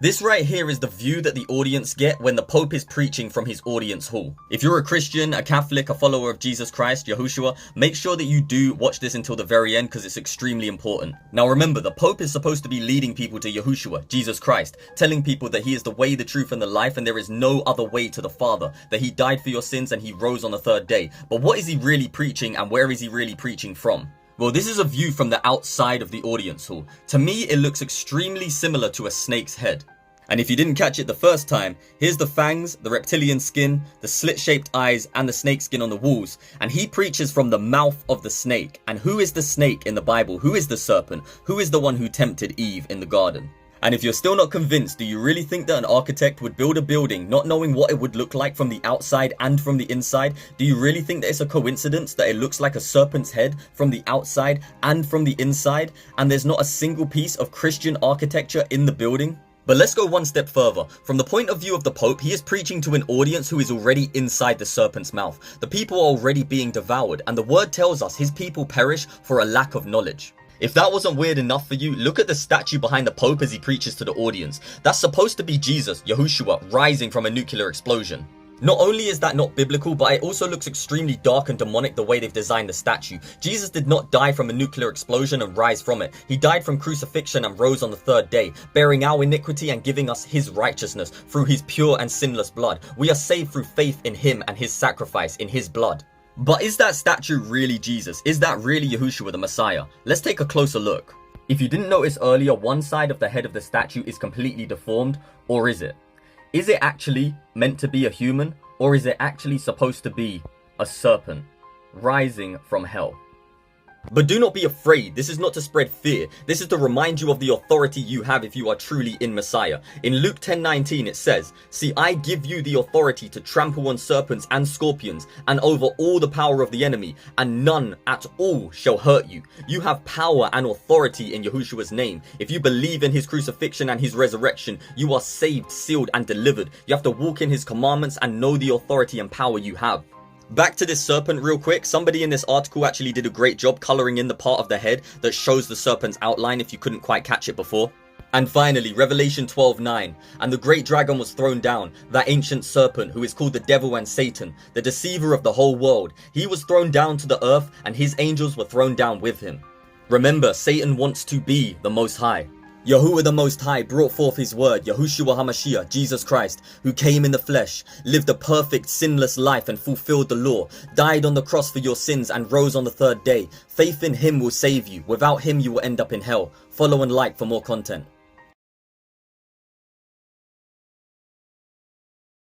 This right here is the view that the audience get when the Pope is preaching from his audience hall. If you're a Christian, a Catholic, a follower of Jesus Christ, Yahushua, make sure that you do watch this until the very end because it's extremely important. Now remember, the Pope is supposed to be leading people to Yahushua, Jesus Christ, telling people that he is the way, the truth, and the life, and there is no other way to the Father, that he died for your sins and he rose on the third day. But what is he really preaching, and where is he really preaching from? Well, this is a view from the outside of the audience hall. To me, it looks extremely similar to a snake's head. And if you didn't catch it the first time, here's the fangs, the reptilian skin, the slit-shaped eyes, and the snake skin on the walls. And he preaches from the mouth of the snake. And who is the snake in the Bible? Who is the serpent? Who is the one who tempted Eve in the garden? And if you're still not convinced, do you really think that an architect would build a building not knowing what it would look like from the outside and from the inside? Do you really think that it's a coincidence that it looks like a serpent's head from the outside and from the inside, and there's not a single piece of Christian architecture in the building? But let's go one step further. From the point of view of the Pope, he is preaching to an audience who is already inside the serpent's mouth. The people are already being devoured, and the word tells us his people perish for a lack of knowledge. If that wasn't weird enough for you, look at the statue behind the Pope as he preaches to the audience. That's supposed to be Jesus, Yahushua, rising from a nuclear explosion. Not only is that not biblical, but it also looks extremely dark and demonic the way they've designed the statue. Jesus did not die from a nuclear explosion and rise from it. He died from crucifixion and rose on the third day, bearing our iniquity and giving us his righteousness through his pure and sinless blood. We are saved through faith in him and his sacrifice in his blood. But is that statue really Jesus? Is that really Yahushua the Messiah? Let's take a closer look. If you didn't notice earlier, one side of the head of the statue is completely deformed, or is it? Is it actually meant to be a human, or is it actually supposed to be a serpent rising from hell? But do not be afraid. This is not to spread fear. This is to remind you of the authority you have if you are truly in Messiah. In Luke 10:19 it says, "See, I give you the authority to trample on serpents and scorpions and over all the power of the enemy, and none at all shall hurt you." You have power and authority in Yahushua's name. If you believe in his crucifixion and his resurrection, you are saved, sealed, and delivered. You have to walk in his commandments and know the authority and power you have. Back to this serpent real quick. Somebody in this article actually did a great job coloring in the part of the head that shows the serpent's outline if you couldn't quite catch it before. And finally, Revelation 12:9, "And the great dragon was thrown down, that ancient serpent who is called the devil and Satan, the deceiver of the whole world. He was thrown down to the earth, and his angels were thrown down with him." Remember, Satan wants to be the Most High. Yahuwah the Most High brought forth his word, Yahushua HaMashiach, Jesus Christ, who came in the flesh, lived a perfect, sinless life and fulfilled the law, died on the cross for your sins and rose on the third day. Faith in him will save you. Without him, you will end up in hell. Follow and like for more content.